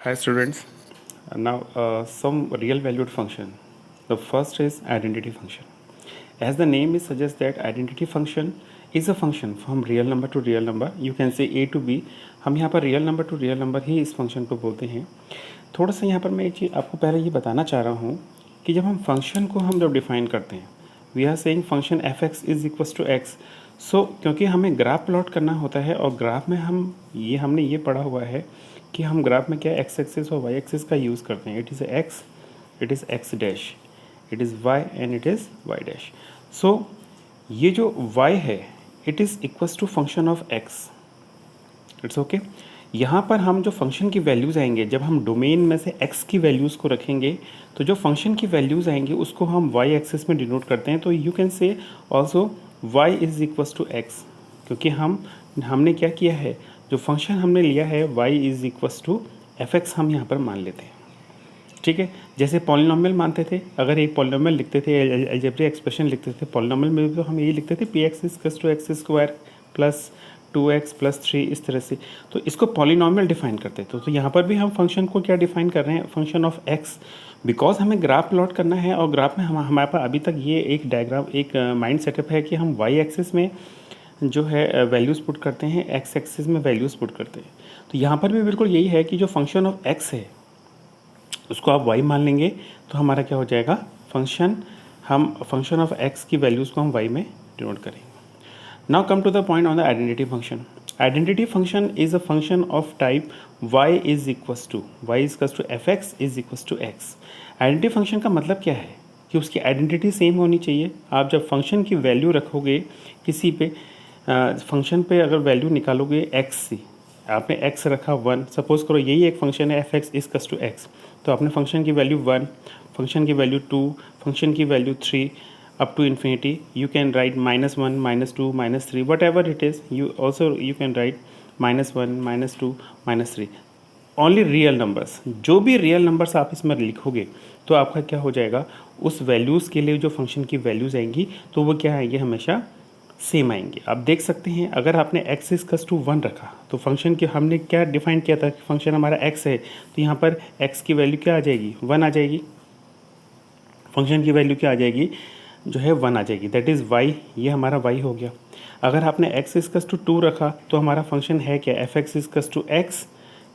Hi students. Now some real valued function. The first is identity function. As the name is suggests that identity function is a function from real number to real number. You can say A to B. हम यहाँ पर real number to real number ही इस function को बोलते हैं. थोड़ा सा यहाँ पर मैं एक चीज़ आपको पहले ये बताना चाह रहा हूँ कि जब हम फंक्शन को हम जब डिफाइन करते हैं we are saying function F x is equals to X. So क्योंकि हमें ग्राफ प्लॉट करना होता है और ग्राफ में हमने ये पढ़ा हुआ है कि हम ग्राफ में क्या एक्स एक्सिस और वाई एक्सिस का यूज़ करते हैं. It is X, it is x dash, it is Y and it is Y dash. So ये जो वाई है it is equals to function of X. It's okay. यहाँ पर हम जो फंक्शन की वैल्यूज़ आएंगे जब हम डोमेन में से x की वैल्यूज़ को रखेंगे तो जो फंक्शन की वैल्यूज़ आएंगे उसको हम y एक्सिस में डिनोट करते हैं. तो you can say also y is equals to x, क्योंकि हमने क्या किया है, जो फंक्शन हमने लिया है y is equals to f x हम यहाँ पर मान लेते हैं. ठीक है. जैसे पॉलिनॉमियल मानते थे, अगर एक पॉलिनॉमियल लिखते थे, अलजेब्रिक एक्सप्रेशन लिखते थे पॉलिनॉमियल में, तो हम यही लिखते थे p x equals to x square plus 2x plus 3 इस तरह से. तो इसको पॉलिनॉमियल डिफाइन करते थे. तो यहाँ पर भी हम फंक्शन को क्या डिफाइन कर रहे हैं, फंक्शन ऑफ x, बिकॉज हमें ग्राफ प्लॉट करना है और ग्राफ में हमारे पास अभी तक ये एक डायग्राम एक माइंड सेटअप है कि हम y एक्सिस में जो है वैल्यूज़ पुट करते हैं, x एक्सिस में वैल्यूज़ पुट करते हैं. तो यहाँ पर भी बिल्कुल यही है कि जो फंक्शन ऑफ x है उसको आप y मान लेंगे तो हमारा क्या हो जाएगा हम फंक्शन ऑफ x की वैल्यूज़ को हम y में डिनोट करेंगे. Now come to the point on the identity function. Identity function is a function of type y is equals to fx is equals to x. Identity function का मतलब क्या है कि उसकी आइडेंटिटी सेम होनी चाहिए. आप जब फंक्शन की वैल्यू रखोगे किसी पे फंक्शन पे अगर वैल्यू निकालोगे x से, आपने x रखा 1, सपोज करो यही एक फंक्शन है fx is cos two x, तो आपने फंक्शन की वैल्यू 1, फंक्शन की वैल्यू 2, फंक्शन की value 3 up to infinity. You can write -1, -2, -3, whatever it is. You can write -1, -2, -3. Only real numbers. जो भी रियल नंबर्स आप इसमें लिखोगे तो आपका क्या हो जाएगा, उस वैल्यूज़ के लिए जो फंक्शन की वैल्यूज़ आएंगी तो वो क्या आएंगी, हमेशा सेम आएंगी. आप देख सकते हैं अगर आपने x इज कस टू 1 रखा तो फंक्शन की हमने क्या डिफाइन किया था, फंक्शन हमारा x है तो यहाँ पर x की वैल्यू क्या आ जाएगी, 1 आ जाएगी. फंक्शन की वैल्यू क्या आ जाएगी, जो है 1 आ जाएगी. दैट इज़ y, ये हमारा y हो गया. अगर आपने x इज़ टू 2 रखा तो हमारा फंक्शन है क्या, f x is two x,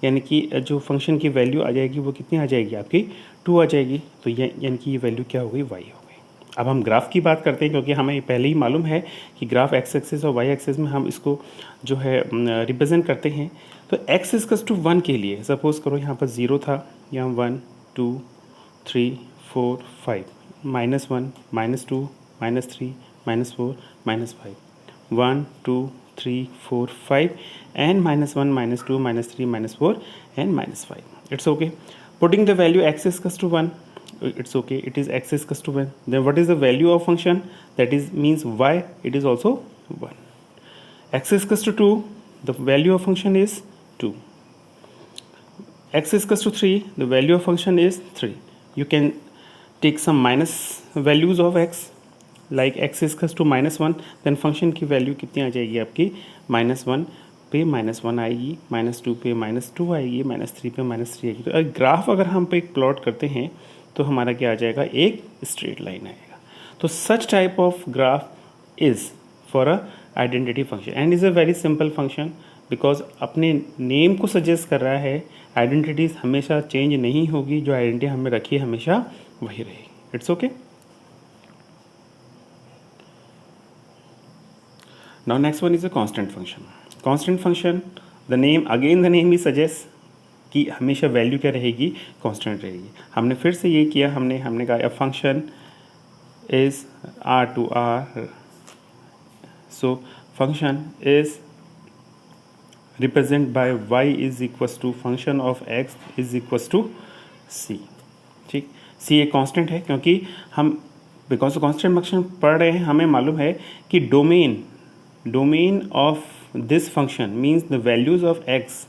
यानी कि जो फंक्शन की वैल्यू आ जाएगी वो कितनी आ जाएगी, आपकी 2 आ जाएगी. तो ये यानी कि ये वैल्यू क्या हो गई, y हो गई. अब हम ग्राफ की बात करते हैं क्योंकि हमें पहले ही मालूम है कि ग्राफ x एक्सिस और y एक्सिस में हम इसको जो है रिप्रेजेंट करते हैं. तो x इज़ टू 1 के लिए सपोज़ करो यहाँ पर 0 था, यहाँ 1 2 3 4 5, -1 -2 -3 -4 -5, 1 2 3 4 5 and -1 -2 -3 -4 and -5. It's okay. Putting the value x is equals to 1, it's okay. It is x is equals to 1. Then what is the value of function? That is means y, it is also 1. X is equals to 2, the value of function is 2. X is equals to 3, the value of function is 3. You can take some minus values of x, like x is equals to -1, then function की value कितनी आ जाएगी आपकी, -1 पे -1 आएगी, -2 पे -2 आएगी, -3 पे -3 आएगी. तो ग्राफ अगर हम पे एक प्लॉट करते हैं तो हमारा क्या आ जाएगा, एक स्ट्रेट लाइन आएगा. तो such type of graph is for a identity function and is a very simple function because अपने नेम को सजेस्ट कर रहा है. आइडेंटिटीज़ हमेशा चेंज नहीं होगी, जो आइडेंटिटी हमें रखी है हमेशा वही रहेगी. It's okay. Now next one is a constant function. Constant function, the name he suggest कि हमेशा वैल्यू क्या रहेगी, कांस्टेंट रहेगी. हमने फिर से ये किया, हमने कहा a function is r to r, so function is represent by y is equals to function of x is equals to c. ठीक, सी एक कांस्टेंट है क्योंकि हम बिकॉज कांस्टेंट फंक्शन पढ़ रहे हैं, हमें मालूम है कि domain of this function means the values of x,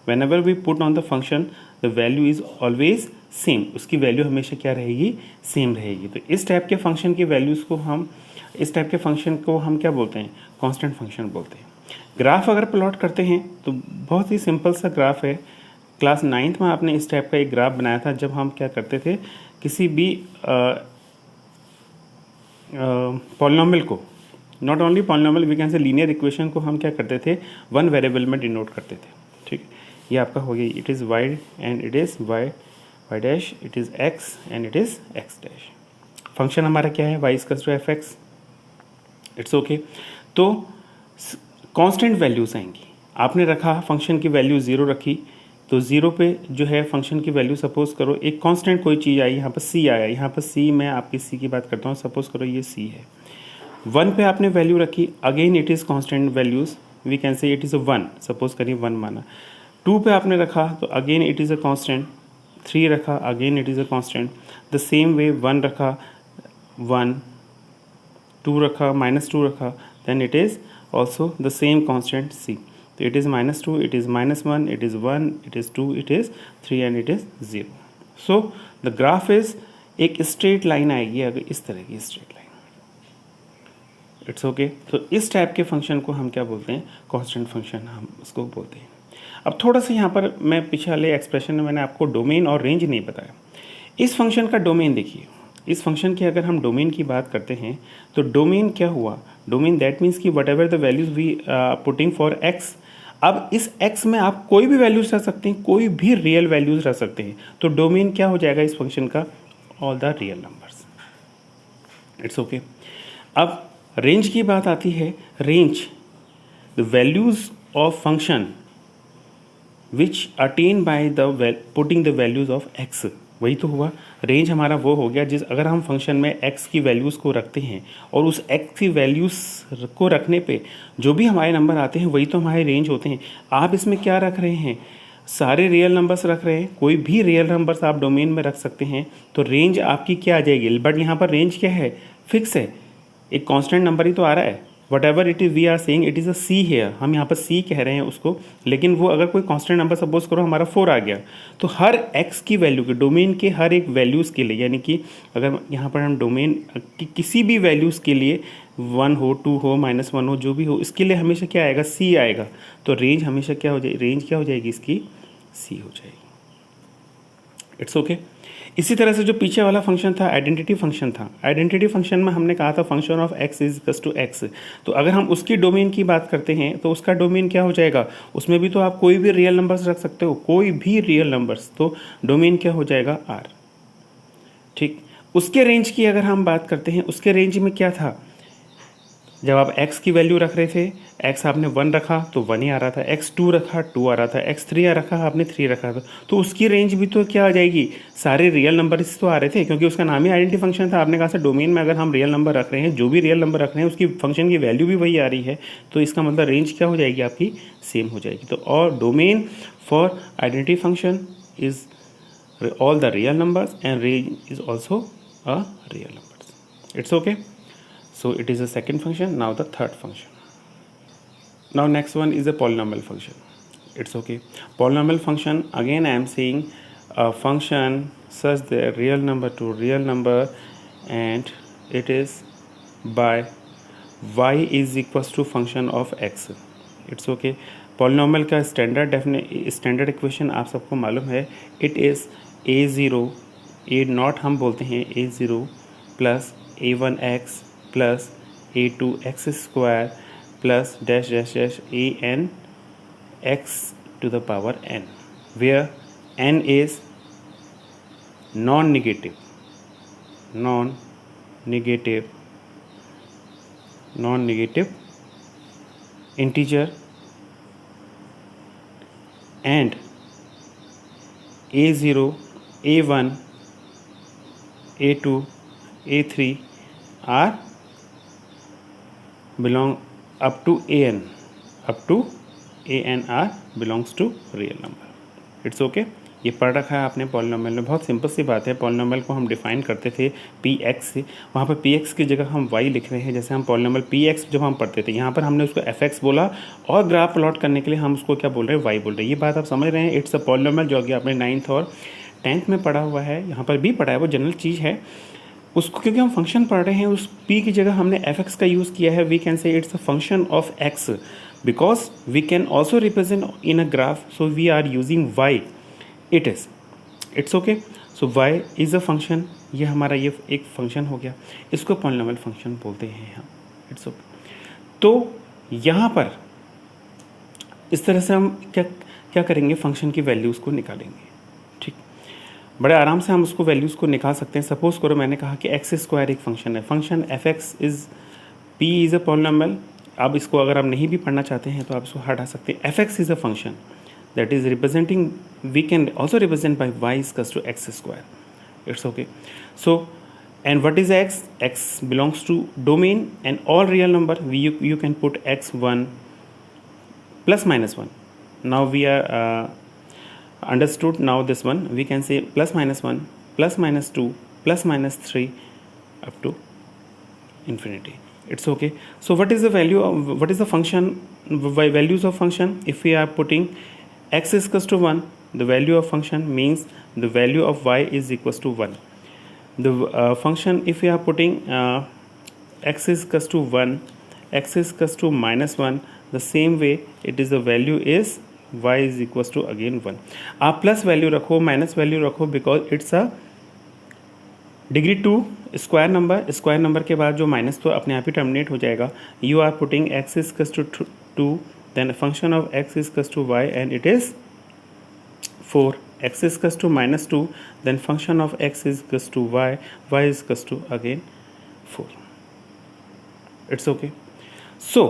when we put on the function the value is always same. उसकी वैल्यू हमेशा क्या रहेगी, सेम रहेगी. तो इस टाइप के फंक्शन की वैल्यूज़ को इस टाइप के फंक्शन को हम क्या बोलते हैं, कांस्टेंट फंक्शन बोलते हैं. ग्राफ अगर प्लॉट करते हैं तो बहुत ही सिंपल सा ग्राफ है. क्लास 9th में आपने इस टाइप का एक ग्राफ बनाया था, जब हम क्या करते थे किसी भी पॉलिनॉमियल को, not only polynomial, we can say linear equation को हम क्या करते थे, वन वेरिएबल में डिनोट करते थे। ठीक, ये आपका हो गया, it is Y and it is Y dash, it is x and it is x dash. Function हमारा क्या है, y equals to f x, it's okay. तो कांस्टेंट वैल्यूज आएंगी, आपने रखा फंक्शन की वैल्यू 0 रखी, तो 0 पे जो है फंक्शन की वैल्यू, सपोज करो एक कांस्टेंट कोई चीज़ आई, यहाँ पर c आया, यहाँ पर c, मैं आपकी c की बात करता हूँ, सपोज करो ये c है। 1 पे आपने वैल्यू रखी, again it is constant values, we can say it is a 1, suppose करिए 1 माना। 2 पे आपने रखा तो again it is a constant, 3 रखा again it is a constant, the same way 1 रखा 1, 2 रखा -2 रखा, then it is also the same constant c। तो it is -2, it is -1, it is 1, it is 2, it is 3 and it is 0। So the graph is एक straight line आएगी, अगर इस तरह की स्ट्रेट लाइन, इट्स ओके। तो इस type के फंक्शन को हम क्या बोलते हैं, कांस्टेंट फंक्शन हम उसको बोलते हैं। अब थोड़ा सा यहाँ पर मैं पिछले एक्सप्रेशन में मैंने आपको डोमेन और रेंज नहीं बताया। इस फंक्शन का डोमेन देखिए, इस फंक्शन की अगर हम डोमेन की बात करते हैं तो डोमेन क्या हुआ, डोमेन दैट मीन्स कि whatever the values we putting for x. अब इस x में आप कोई भी वैल्यूज रख सकते हैं, कोई भी रियल वैल्यूज रख सकते हैं, तो डोमेन क्या हो जाएगा इस फंक्शन का, all the real numbers, it's okay. अब रेंज की बात आती है, range the values of function which attain by the putting the values of x, वही तो हुआ रेंज हमारा, वो हो गया जिस अगर हम फंक्शन में x की वैल्यूज़ को रखते हैं और उस x की वैल्यूज़ को रखने पे जो भी हमारे नंबर आते हैं वही तो हमारे रेंज होते हैं। आप इसमें क्या रख रहे हैं, सारे रियल नंबर्स रख रहे हैं, कोई भी रियल नंबर्स आप डोमेन में रख सकते हैं, तो रेंज आपकी क्या आ जाएगी। बट यहाँ पर रेंज क्या है, फिक्स है, एक कॉन्स्टेंट नंबर ही तो आ रहा है, whatever it is we are saying it is a c here, हम यहाँ पर सी कह रहे हैं उसको, लेकिन वो अगर कोई कांस्टेंट नंबर सपोज करो हमारा 4 आ गया, तो हर एक्स की वैल्यू के डोमेन के हर एक वैल्यूज़ के लिए, यानी कि अगर यहाँ पर हम डोमेन की किसी भी वैल्यूज़ के लिए 1 हो, 2 हो, -1 हो, जो भी हो, इसके लिए हमेशा क्या आएगा, सी आएगा। तो रेंज हमेशा क्या हो जाएगी, रेंज क्या हो जाएगी इसकी, सी हो जाएगी, इट्स ओके। इसी तरह से जो पीछे वाला फंक्शन था आइडेंटिटी फंक्शन था, आइडेंटिटी फंक्शन में हमने कहा था function of x is equals to x, तो अगर हम उसकी डोमेन की बात करते हैं तो उसका डोमेन क्या हो जाएगा, उसमें भी तो आप कोई भी रियल नंबर्स रख सकते हो, कोई भी रियल नंबर्स, तो डोमेन क्या हो जाएगा r। ठीक, उसके रेंज की अगर हम बात करते हैं, उसके रेंज में क्या था, जब आप x की वैल्यू रख रहे थे, x आपने 1 रखा तो 1 ही आ रहा था, x2 रखा 2 आ रहा था, x3 रखा आपने 3 रखा था, तो उसकी रेंज भी तो क्या आ जाएगी, सारे रियल नंबर तो आ रहे थे, क्योंकि उसका नाम ही आइडेंटिटी फंक्शन था। आपने कहा था डोमेन में अगर हम रियल नंबर रख रहे हैं, जो भी रियल नंबर रख रहे हैं उसकी फंक्शन की वैल्यू भी वही आ रही है, तो इसका मतलब रेंज क्या हो जाएगी आपकी, सेम हो जाएगी। तो और domain for identity function is all the real numbers and range is also a real numbers, it's okay. So it is a second function. Now the third function, now next one is a polynomial function, it's okay. Polynomial function, again I am saying a function such that real number to real number and it is by y is equals to function of x, it's okay. Polynomial का standard equation आप सबको मालूम है, it is a0 a0 हम बोलते हैं a0 plus a1x plus a2x square plus dash dash dash an x to the power n, where n is non-negative integer and a0 a1 a2 a3 are belong up to an are belongs to real number, it's okay. ये पढ़ रखा है आपने polynomial में, बहुत simple सी बात है। Polynomial को हम डिफाइन करते थे px से, वहाँ पर px की जगह हम y लिख रहे हैं, जैसे हम पॉलिनॉमियल px जब हम पढ़ते थे, यहाँ पर हमने उसको fx बोला और ग्राफ प्लॉट करने के लिए हम उसको क्या बोल रहे हैं, y बोल रहे हैं। ये बात आप समझ रहे हैं, इट्स अ पॉलिनॉमियल, जो कि आपने 9th और 10th में पढ़ा हुआ है, यहाँ पर भी पढ़ा है, वो जनरल चीज़ है उसको, क्योंकि हम फंक्शन पढ़ रहे हैं, उस p की जगह हमने fx का यूज़ किया है। We can say it's a function of x because we can also represent in a graph, so we are using y it is, it's okay. So y is a function, ये हमारा ये एक function हो गया, इसको polynomial function बोलते हैं हम, इट्स ओके। तो यहाँ पर इस तरह से हम क्या क्या करेंगे, फंक्शन की वैल्यूज़ को निकालेंगे, ठीक। बड़े आराम से हम उसको वैल्यूज़ को निकाल सकते हैं। सपोज करो मैंने कहा कि एक्स स्क्वायर एक फंक्शन है, function F x is P is a polynomial. अब इसको अगर आप नहीं भी पढ़ना चाहते हैं तो आप इसको हटा सकते हैं। F x is a function that is representing, we can also represent by y is equals to x square, it's okay. So and what is x? X belongs to domain, and all real number you can put x1 plus minus 1. Now we are understood. Now this one we can say plus minus 1 plus minus 2 plus minus 3 up to infinity, it's okay. So what is the value of, what is the function, values of function? If we are putting x is equals to 1, the value of function means the value of y is equals to 1. The function, if we are putting x is equals to 1, x is equals to minus 1, the same way it is, the value is y is equals to again 1. आप plus value रखो, minus value रखो, because it's a degree 2 square number. Square number के बाद जो minus तो अपने आप ही terminate हो जाएगा। You are putting x is equals to 2, then a function of x is equals to y, and it is 4. X is equals to minus 2, then function of x is equals to y, y is equals to again 4. It's okay. So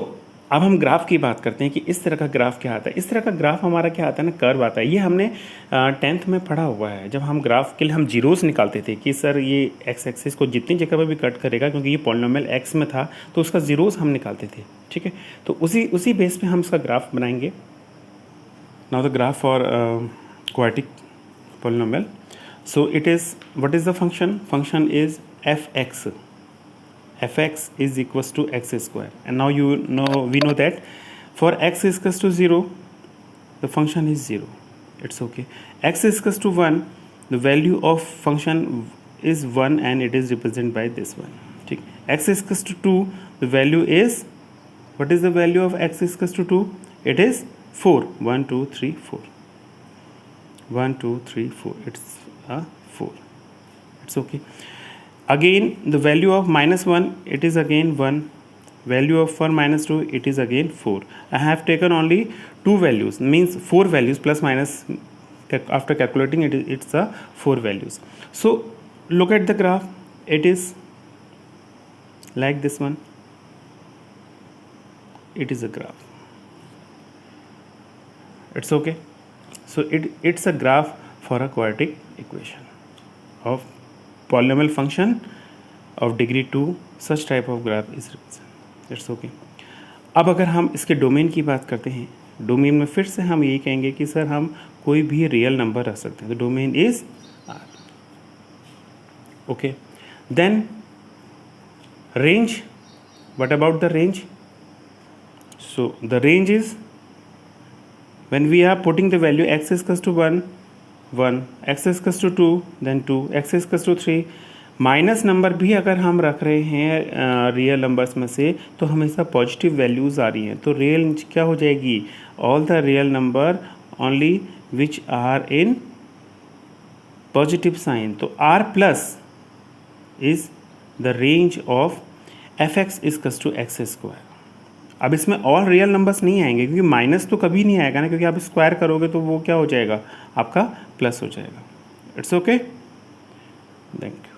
अब हम graph की बात करते हैं कि इस तरह का ग्राफ क्या आता है। इस तरह का ग्राफ हमारा क्या आता है ना, कर्व आता है। ये हमने 10th में पढ़ा हुआ है, जब हम ग्राफ के लिए हम जीरोस निकालते थे कि सर ये एक्स एक्सिस को जितनी जगह पर भी कट करेगा, क्योंकि ये पॉलिनोमियल एक्स में था तो उसका जीरोस हम निकालते थे, ठीक है। तो उसी बेस पे हम इसका ग्राफ बनाएंगे। Now the graph for quadratic polynomial, so it is, what is the function? Function is F x. fx is equals to x square, and now we know that for x is equals to 0, the function is 0, it's okay. X is equals to 1, the value of function is 1, and it is represented by this one, ठीक। x is equals to 2, the value is, what is the value of x is equals to 2? It is 4. 1 2 3 4, 1 2 3 4, it's 4, it's okay. Again the value of minus 1, it is again 1. Value of for minus 2, it is again 4. I have taken only 2 values, means 4 values plus minus, after calculating it, it's 4 values. So look at the graph, it is like this one, it is a graph, it's okay. So it's a graph for a quadratic equation of polynomial function of degree 2, such type of graph is represented, it's okay. अब अगर हम इसके domain की बात करते हैं, domain में फिर से हम यही कहेंगे कि सर हम कोई भी रियल नंबर रख सकते हैं, तो domain is R, okay. Then range, what about the range? So the range is when we are putting the value x is equals to 1, 1, x is equals to 2, then 2, x is equals to 3, minus number भी अगर हम रख रहे हैं real numbers में से तो हमेशा पॉजिटिव वैल्यूज़ आ रही हैं, तो रेंज क्या हो जाएगी? All the real number only which are in positive sign, तो r plus is the range of f x is equals to x square. अब इसमें और रियल नंबर्स नहीं आएंगे, क्योंकि माइनस तो कभी नहीं आएगा ना, क्योंकि आप स्क्वायर करोगे तो वो क्या हो जाएगा? आपका प्लस हो जाएगा, इट्स ओके, थैंक यू।